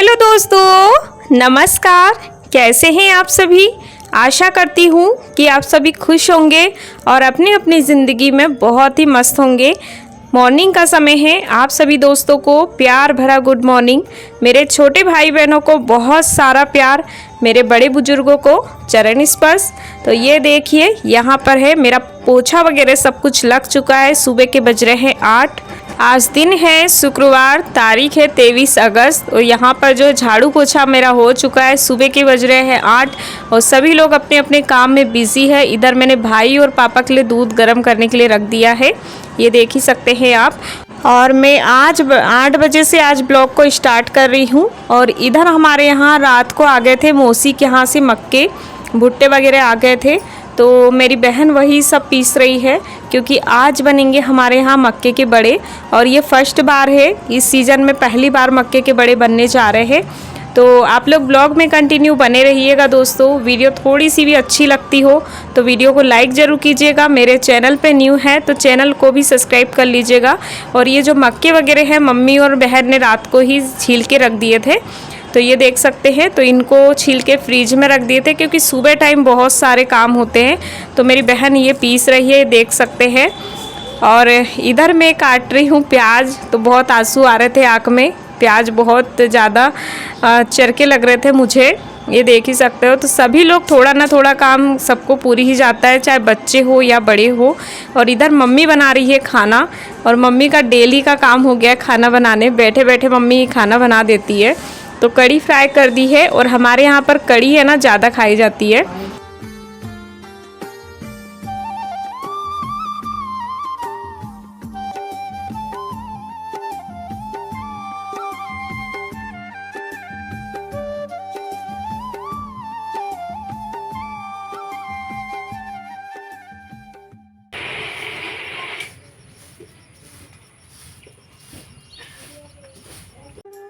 Hello दोस्तों, नमस्कार। कैसे हैं आप सभी। आशा करती हूँ कि आप सभी खुश होंगे और अपनी अपनी ज़िंदगी में बहुत ही मस्त होंगे। मॉर्निंग का समय है। आप सभी दोस्तों को प्यार भरा गुड मॉर्निंग। मेरे छोटे भाई बहनों को बहुत सारा प्यार, मेरे बड़े बुजुर्गों को चरण स्पर्श। तो ये देखिए, यहाँ पर है मेरा पोछा वगैरह सब कुछ लग चुका है। सुबह के बज रहे हैं 8। आज दिन है शुक्रवार, तारीख है 23 अगस्त और यहाँ पर जो झाड़ू पोछा मेरा हो चुका है। सुबह के बज रहे हैं 8 और सभी लोग अपने अपने काम में बिजी है। इधर मैंने भाई और पापा के लिए दूध गर्म करने के लिए रख दिया है, ये देख ही सकते हैं आप। और मैं आज 8 बजे से आज ब्लॉग को स्टार्ट कर रही हूँ। और इधर हमारे यहाँ रात को आ गए थे मौसी के यहाँ से मक्के भुट्टे वगैरह आ गए थे, तो मेरी बहन वही सब पीस रही है क्योंकि आज बनेंगे हमारे यहाँ मक्के के बड़े। और ये फर्स्ट बार है, इस सीज़न में पहली बार मक्के के बड़े बनने जा रहे हैं। तो आप लोग ब्लॉग में कंटिन्यू बने रहिएगा दोस्तों। वीडियो थोड़ी सी भी अच्छी लगती हो तो वीडियो को लाइक ज़रूर कीजिएगा। मेरे चैनल पे न्यू है तो चैनल को भी सब्सक्राइब कर लीजिएगा। और ये जो मक्के वगैरह हैं मम्मी और बहन ने रात को ही छील के रख दिए थे, तो ये देख सकते हैं। तो इनको छील के फ्रिज में रख दिए थे क्योंकि सुबह टाइम बहुत सारे काम होते हैं। तो मेरी बहन ये पीस रही है, देख सकते हैं। और इधर मैं काट रही हूँ प्याज, तो बहुत आंसू आ रहे थे आँख में। प्याज बहुत ज़्यादा चरके लग रहे थे मुझे, ये देख ही सकते हो। तो सभी लोग थोड़ा ना थोड़ा काम सबको पूरी ही जाता है, चाहे बच्चे हो या बड़े हो। और इधर मम्मी बना रही है खाना, और मम्मी का डेली का काम हो गया है खाना बनाने। बैठे बैठे मम्मी खाना बना देती है। तो कड़ी फ्राई कर दी है, और हमारे यहाँ पर कड़ी है ना ज़्यादा खाई जाती है।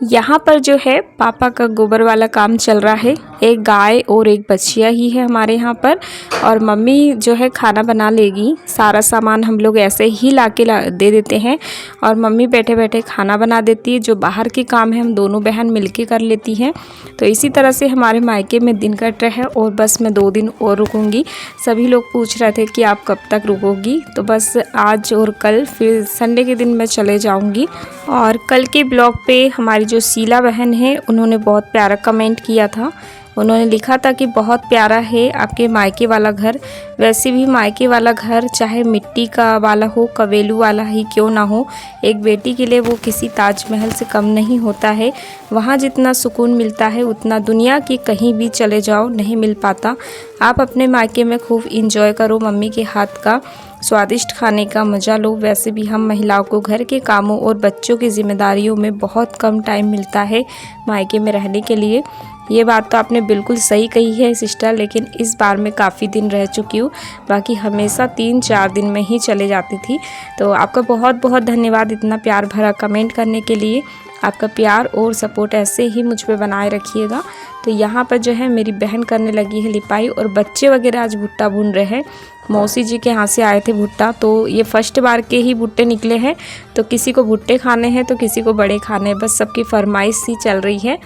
यहाँ पर जो है पापा का गोबर वाला काम चल रहा है। एक गाय और एक बछिया ही है हमारे यहाँ पर। और मम्मी जो है खाना बना लेगी। सारा सामान हम लोग ऐसे ही दे देते हैं, और मम्मी बैठे बैठे खाना बना देती है। जो बाहर के काम है हम दोनों बहन मिलके कर लेती हैं। तो इसी तरह से हमारे मायके में दिन कट रहा है, और बस मैं 2 दिन और रुकूंगी। सभी लोग पूछ रहे थे कि आप कब तक रुकोगी, तो बस आज और कल, फिर संडे के दिन मैं चले जाऊँगी। और कल के ब्लॉग पे हमारी जो शीला बहन है उन्होंने बहुत प्यारा कमेंट किया था। उन्होंने लिखा था कि बहुत प्यारा है आपके मायके वाला घर। वैसे भी मायके वाला घर चाहे मिट्टी का वाला हो, कवेलू वाला ही क्यों ना हो, एक बेटी के लिए वो किसी ताजमहल से कम नहीं होता है। वहाँ जितना सुकून मिलता है उतना दुनिया की कहीं भी चले जाओ नहीं मिल पाता। आप अपने मायके में खूब इंजॉय करो, मम्मी के हाथ का स्वादिष्ट खाने का मज़ा लो। वैसे भी हम महिलाओं को घर के कामों और बच्चों की जिम्मेदारियों में बहुत कम टाइम मिलता है मायके में रहने के लिए। ये बात तो आपने बिल्कुल सही कही है सिस्टर, लेकिन इस बार मैं काफ़ी दिन रह चुकी हूँ। बाकी हमेशा 3-4 दिन में ही चले जाती थी। तो आपका बहुत बहुत धन्यवाद इतना प्यार भरा कमेंट करने के लिए। आपका प्यार और सपोर्ट ऐसे ही मुझ पे बनाए रखिएगा। तो यहाँ पर जो है मेरी बहन करने लगी है लिपाई, और बच्चे वगैरह आज भुट्टा भून रहे हैं। मौसी जी के यहाँ से आए थे भुट्टा, तो ये फर्स्ट बार के ही भुट्टे निकले हैं। तो किसी को भुट्टे खाने हैं तो किसी को बड़े खाने हैं, बस सबकी फरमाइश सी चल रही है।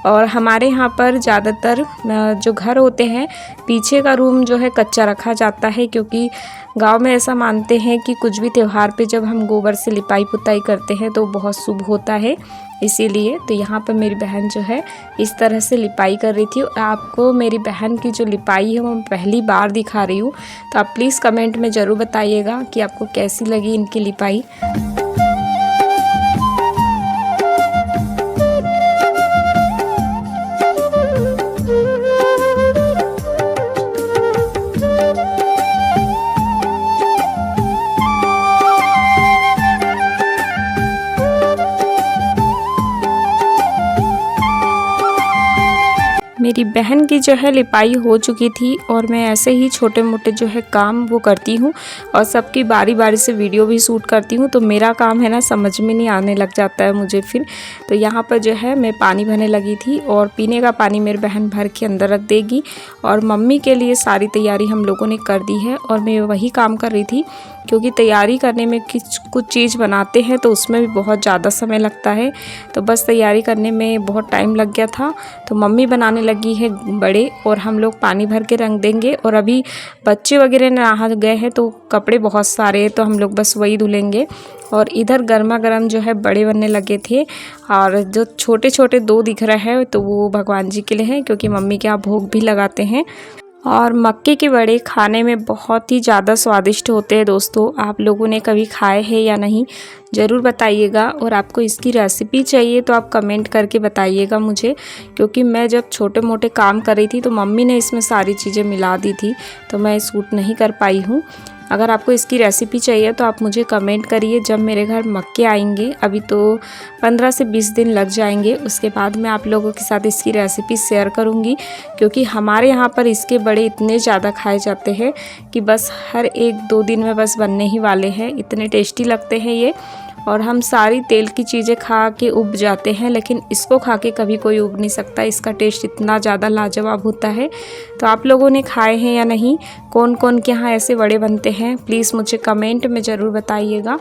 और हमारे यहाँ पर ज़्यादातर जो घर होते हैं पीछे का रूम जो है कच्चा रखा जाता है, क्योंकि गांव में ऐसा मानते हैं कि कुछ भी त्यौहार पे जब हम गोबर से लिपाई पुताई करते हैं तो बहुत शुभ होता है, इसीलिए। तो यहाँ पर मेरी बहन जो है इस तरह से लिपाई कर रही थी। और आपको मेरी बहन की जो लिपाई है वो मैं पहली बार दिखा रही हूँ, तो आप प्लीज़ कमेंट में ज़रूर बताइएगा कि आपको कैसी लगी इनकी लिपाई। मेरी बहन की जो है लिपाई हो चुकी थी और मैं ऐसे ही छोटे मोटे जो है काम वो करती हूँ और सबकी बारी बारी से वीडियो भी शूट करती हूँ। तो मेरा काम है ना समझ में नहीं आने लग जाता है मुझे फिर। तो यहाँ पर जो है मैं पानी भरने लगी थी और पीने का पानी मेरी बहन भर के अंदर रख देगी और मम्मी के लिए सारी तैयारी हम लोगों ने कर दी है। और मैं वही काम कर रही थी क्योंकि तैयारी करने में कुछ चीज़ बनाते हैं तो उसमें भी बहुत ज़्यादा समय लगता है। तो बस तैयारी करने में बहुत टाइम लग गया था। तो मम्मी बनाने लगी है बड़े और हम लोग पानी भर के रख देंगे। और अभी बच्चे वगैरह नहा गए हैं तो कपड़े बहुत सारे हैं तो हम लोग बस वही धुलेंगे। और इधर गर्मा गर्म जो है बड़े बनने लगे थे और जो छोटे छोटे दो दिख रहे हैं तो वो भगवान जी के लिए हैं क्योंकि मम्मी के यहाँ भोग भी लगाते हैं। और मक्के के बड़े खाने में बहुत ही ज़्यादा स्वादिष्ट होते हैं दोस्तों। आप लोगों ने कभी खाए हैं या नहीं ज़रूर बताइएगा। और आपको इसकी रेसिपी चाहिए तो आप कमेंट करके बताइएगा मुझे, क्योंकि मैं जब छोटे मोटे काम कर रही थी तो मम्मी ने इसमें सारी चीज़ें मिला दी थी तो मैं शूट नहीं कर पाई हूँ। अगर आपको इसकी रेसिपी चाहिए तो आप मुझे कमेंट करिए जब मेरे घर मक्के आएंगे। अभी तो 15 से 20 दिन लग जाएंगे, उसके बाद मैं आप लोगों के साथ इसकी रेसिपी शेयर करूंगी। क्योंकि हमारे यहाँ पर इसके बड़े इतने ज़्यादा खाए जाते हैं कि बस हर 1-2 दिन में बस बनने ही वाले हैं। इतने टेस्टी लगते हैं ये। और हम सारी तेल की चीज़ें खा के उब जाते हैं लेकिन इसको खा के कभी कोई उब नहीं सकता। इसका टेस्ट इतना ज़्यादा लाजवाब होता है। तो आप लोगों ने खाए हैं या नहीं, कौन कौन के यहाँ ऐसे बड़े बनते हैं, प्लीज़ मुझे कमेंट में ज़रूर बताइएगा।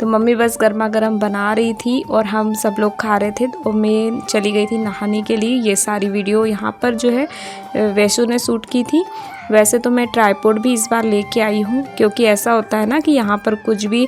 तो मम्मी बस गर्मा गर्म बना रही थी और हम सब लोग खा रहे थे। तो मैं चली गई थी नहाने के लिए। ये सारी वीडियो यहाँ पर जो है वैसु ने शूट की थी। वैसे तो मैं ट्राइपॉड भी इस बार लेके आई हूँ क्योंकि ऐसा होता है ना कि यहाँ पर कुछ भी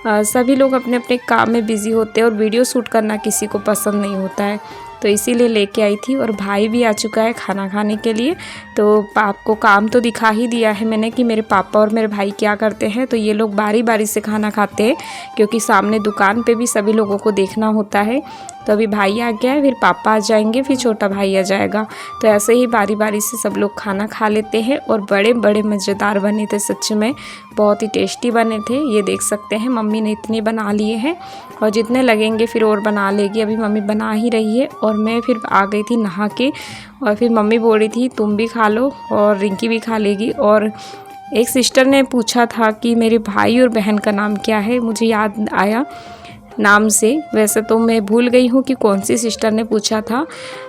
सभी लोग अपने अपने काम में बिज़ी होते हैं और वीडियो शूट करना किसी को पसंद नहीं होता है, तो इसीलिए लेके आई थी। और भाई भी आ चुका है खाना खाने के लिए। तो आपको काम तो दिखा ही दिया है मैंने कि मेरे पापा और मेरे भाई क्या करते हैं। तो ये लोग बारी बारी से खाना खाते हैं क्योंकि सामने दुकान पे भी सभी लोगों को देखना होता है। तो अभी भाई आ गया है, फिर पापा आ जाएंगे, फिर छोटा भाई आ जाएगा। तो ऐसे ही बारी बारी से सब लोग खाना खा लेते हैं। और बड़े बड़े मज़ेदार बने थे, सच में बहुत ही टेस्टी बने थे। ये देख सकते हैं मम्मी ने इतने बना लिए हैं और जितने लगेंगे फिर और बना लेगी। अभी मम्मी बना ही रही है और मैं फिर आ गई थी नहा के। और फिर मम्मी बोल रही थी तुम भी खा लो और रिंकी भी खा लेगी। और एक सिस्टर ने पूछा था कि मेरे भाई और बहन का नाम क्या है, मुझे याद आया नाम से। वैसे तो मैं भूल गई हूँ कि कौन सी सिस्टर ने पूछा था।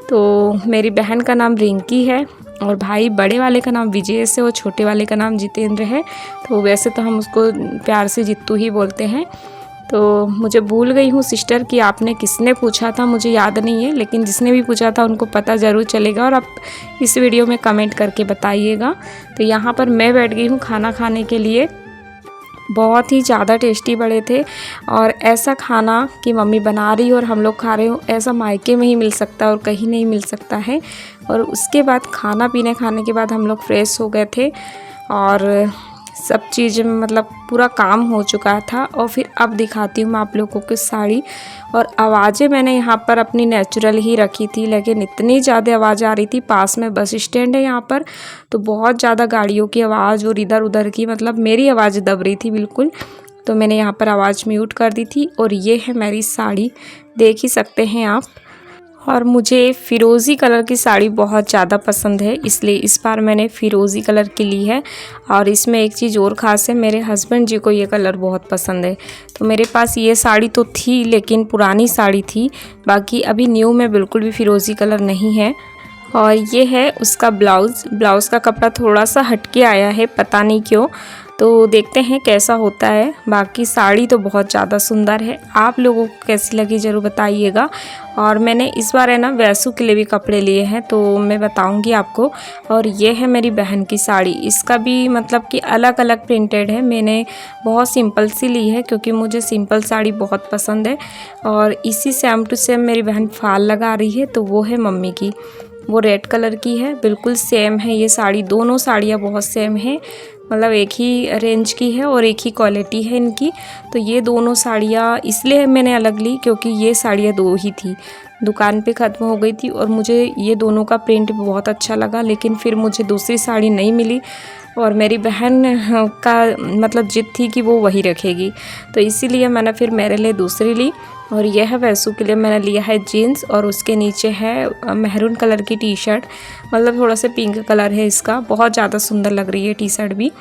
तो मेरी बहन का नाम रिंकी है और भाई बड़े वाले का नाम विजय है और छोटे वाले का नाम जितेंद्र है। तो वैसे तो हम उसको प्यार से जित्तू ही बोलते हैं। तो मुझे भूल गई हूँ सिस्टर कि आपने किसने पूछा था, मुझे याद नहीं है, लेकिन जिसने भी पूछा था उनको पता ज़रूर चलेगा और आप इस वीडियो में कमेंट करके बताइएगा। तो यहाँ पर मैं बैठ गई हूँ खाना खाने के लिए। बहुत ही ज़्यादा टेस्टी बड़े थे और ऐसा खाना कि मम्मी बना रही और हम लोग खा रहे हो, ऐसा मायके में ही मिल सकता है और कहीं नहीं मिल सकता है। और उसके बाद खाना पीने खाने के बाद हम लोग फ्रेश हो गए थे और सब चीज़ मतलब पूरा काम हो चुका था। और फिर अब दिखाती हूँ मैं आप लोगों को साड़ी। और आवाज़ें मैंने यहाँ पर अपनी नेचुरल ही रखी थी, लेकिन इतनी ज़्यादा आवाज़ आ रही थी। पास में बस स्टैंड है यहाँ पर, तो बहुत ज़्यादा गाड़ियों की आवाज़ और इधर उधर की, मतलब मेरी आवाज़ दब रही थी बिल्कुल। तो मैंने यहाँ पर आवाज़ म्यूट कर दी थी। और ये है मेरी साड़ी, देख ही सकते हैं आप। और मुझे फ़िरोज़ी कलर की साड़ी बहुत ज़्यादा पसंद है, इसलिए इस बार मैंने फ़िरोज़ी कलर की ली है। और इसमें एक चीज़ और ख़ास है, मेरे हस्बैंड जी को ये कलर बहुत पसंद है। तो मेरे पास ये साड़ी तो थी लेकिन पुरानी साड़ी थी, बाकी अभी न्यू में बिल्कुल भी फ़िरोज़ी कलर नहीं है। और ये है उसका ब्लाउज़ का कपड़ा थोड़ा सा हटके आया है, पता नहीं क्यों। तो देखते हैं कैसा होता है। बाकी साड़ी तो बहुत ज़्यादा सुंदर है, आप लोगों को कैसी लगी ज़रूर बताइएगा। और मैंने इस बार है ना वैसु के लिए भी कपड़े लिए हैं तो मैं बताऊंगी आपको। और ये है मेरी बहन की साड़ी, इसका भी मतलब कि अलग अलग प्रिंटेड है। मैंने बहुत सिंपल सी ली है क्योंकि मुझे सिंपल साड़ी बहुत पसंद है। और इसी सेम टू सेम मेरी बहन फाल लगा रही है, तो वो है मम्मी की, वो रेड कलर की है, बिल्कुल सेम है ये साड़ी। दोनों साड़ियाँ बहुत सेम है, मतलब एक ही रेंज की है और एक ही क्वालिटी है इनकी। तो ये दोनों साड़ियाँ इसलिए मैंने अलग ली क्योंकि ये साड़ियाँ दो ही थी, दुकान पे ख़त्म हो गई थी और मुझे ये दोनों का प्रिंट बहुत अच्छा लगा। लेकिन फिर मुझे दूसरी साड़ी नहीं मिली और मेरी बहन का मतलब जिद थी कि वो वही रखेगी, तो इसीलिए मैंने फिर मेरे लिए दूसरी ली। और यह है वैसू के लिए मैंने लिया है जीन्स और उसके नीचे है मैरून कलर की टी शर्ट, मतलब थोड़ा सा पिंक कलर है इसका, बहुत ज़्यादा सुंदर लग रही है टी शर्ट भी।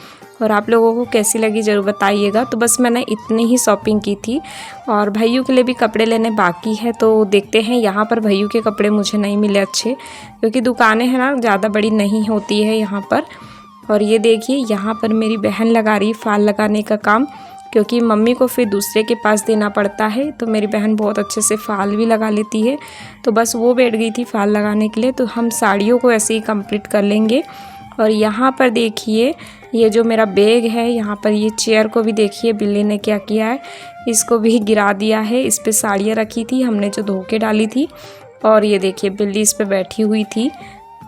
और आप लोगों को कैसी लगी ज़रूर बताइएगा। तो बस मैंने इतनी ही शॉपिंग की थी और भैयू के लिए भी कपड़े लेने बाकी है, तो देखते हैं। यहाँ पर भैयू के कपड़े मुझे नहीं मिले अच्छे, क्योंकि दुकानें हैं ना ज़्यादा बड़ी नहीं होती है यहाँ पर। और ये देखिए यहाँ पर मेरी बहन लगा रही फाल लगाने का काम, क्योंकि मम्मी को फिर दूसरे के पास देना पड़ता है, तो मेरी बहन बहुत अच्छे से फाल भी लगा लेती है। तो बस वो बैठ गई थी फाल लगाने के लिए, तो हम साड़ियों को ऐसे ही कंप्लीट कर लेंगे। और यहाँ पर देखिए ये जो मेरा बैग है, यहाँ पर ये चेयर को भी देखिए बिल्ली ने क्या किया है, इसको भी गिरा दिया है। इस पर साड़ियाँ रखी थी हमने जो धो के डाली थी, और ये देखिए बिल्ली इस पर बैठी हुई थी।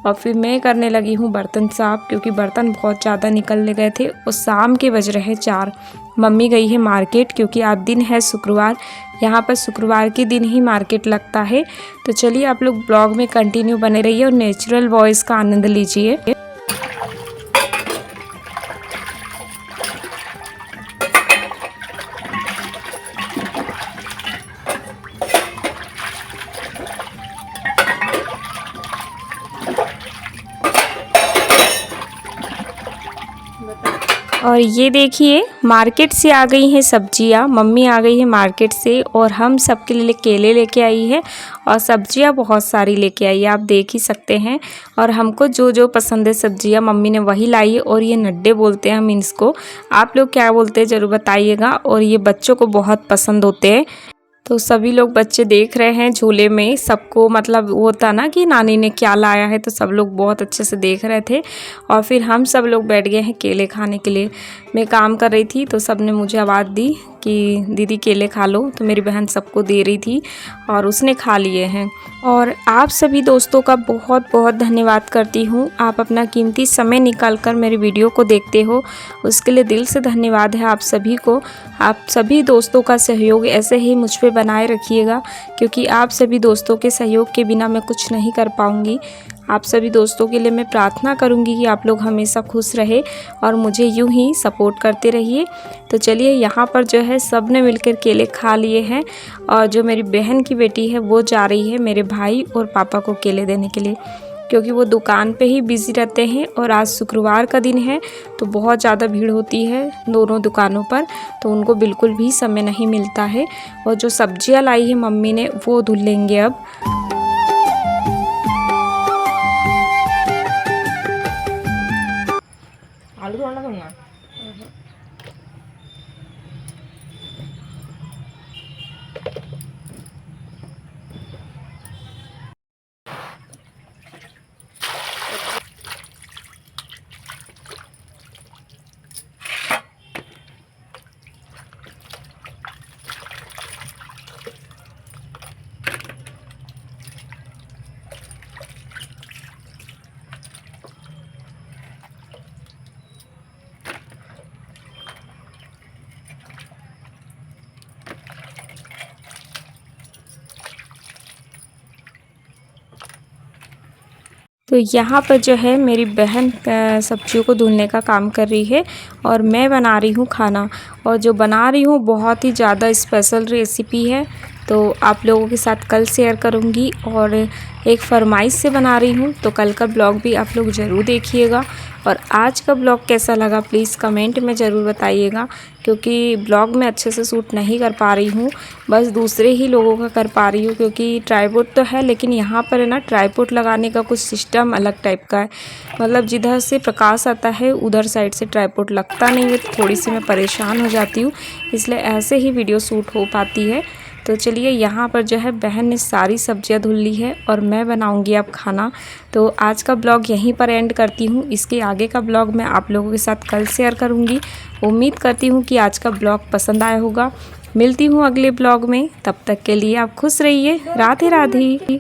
और फिर मैं करने लगी हूँ बर्तन साफ़, क्योंकि बर्तन बहुत ज़्यादा निकलने गए थे और शाम के बज रहे 4। मम्मी गई है मार्केट, क्योंकि आज दिन है शुक्रवार, यहाँ पर शुक्रवार के दिन ही मार्केट लगता है। तो चलिए आप लोग ब्लॉग में कंटिन्यू बने रहिए और नेचुरल वॉइस का आनंद लीजिए। और ये देखिए मार्केट से आ गई हैं सब्जियां, मम्मी आ गई है मार्केट से और हम सबके लिए केले लेके आई है और सब्जियां बहुत सारी लेके आई है, आप देख ही सकते हैं। और हमको जो जो पसंद है सब्जियां मम्मी ने वही लाई है। और ये नड्डे बोलते हैं हम इसको, आप लोग क्या बोलते हैं ज़रूर बताइएगा। और ये बच्चों को बहुत पसंद होते हैं, तो सभी लोग बच्चे देख रहे हैं झूले में, सबको मतलब वो होता ना कि नानी ने क्या लाया है, तो सब लोग बहुत अच्छे से देख रहे थे। और फिर हम सब लोग बैठ गए हैं केले खाने के लिए। मैं काम कर रही थी तो सब ने मुझे आवाज़ दी कि दीदी केले खा लो, तो मेरी बहन सबको दे रही थी और उसने खा लिए हैं। और आप सभी दोस्तों का बहुत बहुत धन्यवाद करती हूँ, आप अपना कीमती समय निकाल कर मेरी वीडियो को देखते हो, उसके लिए दिल से धन्यवाद है आप सभी को। आप सभी दोस्तों का सहयोग ऐसे ही मुझ पे बनाए रखिएगा, क्योंकि आप सभी दोस्तों के सहयोग के बिना मैं कुछ नहीं कर पाऊँगी। आप सभी दोस्तों के लिए मैं प्रार्थना करूंगी कि आप लोग हमेशा खुश रहे और मुझे यूं ही सपोर्ट करते रहिए। तो चलिए यहाँ पर जो है सब ने मिलकर केले खा लिए हैं और जो मेरी बहन की बेटी है वो जा रही है मेरे भाई और पापा को केले देने के लिए, क्योंकि वो दुकान पे ही बिज़ी रहते हैं और आज शुक्रवार का दिन है तो बहुत ज़्यादा भीड़ होती है दोनों दुकानों पर, तो उनको बिल्कुल भी समय नहीं मिलता है। और जो सब्जियाँ लाई है मम्मी ने वो धुल लेंगे अब। आलू थोड़ा ना तो यहाँ पर जो है मेरी बहन सब्जियों को धुलने का काम कर रही है और मैं बना रही हूँ खाना। और जो बना रही हूँ बहुत ही ज़्यादा स्पेशल रेसिपी है, तो आप लोगों के साथ कल शेयर करूँगी। और एक फरमाइश से बना रही हूँ, तो कल का ब्लॉग भी आप लोग ज़रूर देखिएगा। और आज का ब्लॉग कैसा लगा प्लीज़ कमेंट में ज़रूर बताइएगा, क्योंकि ब्लॉग में अच्छे से शूट नहीं कर पा रही हूँ, बस दूसरे ही लोगों का कर पा रही हूँ, क्योंकि ट्राइपॉड तो है लेकिन यहाँ पर है ना ट्राइपॉड लगाने का कुछ सिस्टम अलग टाइप का है, मतलब जिधर से प्रकाश आता है उधर साइड से ट्राइपॉड लगता नहीं है, तो थोड़ी सी मैं परेशान हो जाती हूँ, इसलिए ऐसे ही वीडियो शूट हो पाती है। तो चलिए यहाँ पर जो है बहन ने सारी सब्जियां धुल ली है और मैं बनाऊंगी अब खाना। तो आज का ब्लॉग यहीं पर एंड करती हूँ, इसके आगे का ब्लॉग मैं आप लोगों के साथ कल शेयर करूँगी। उम्मीद करती हूँ कि आज का ब्लॉग पसंद आया होगा। मिलती हूँ अगले ब्लॉग में, तब तक के लिए आप खुश रहिए। राधे राधे।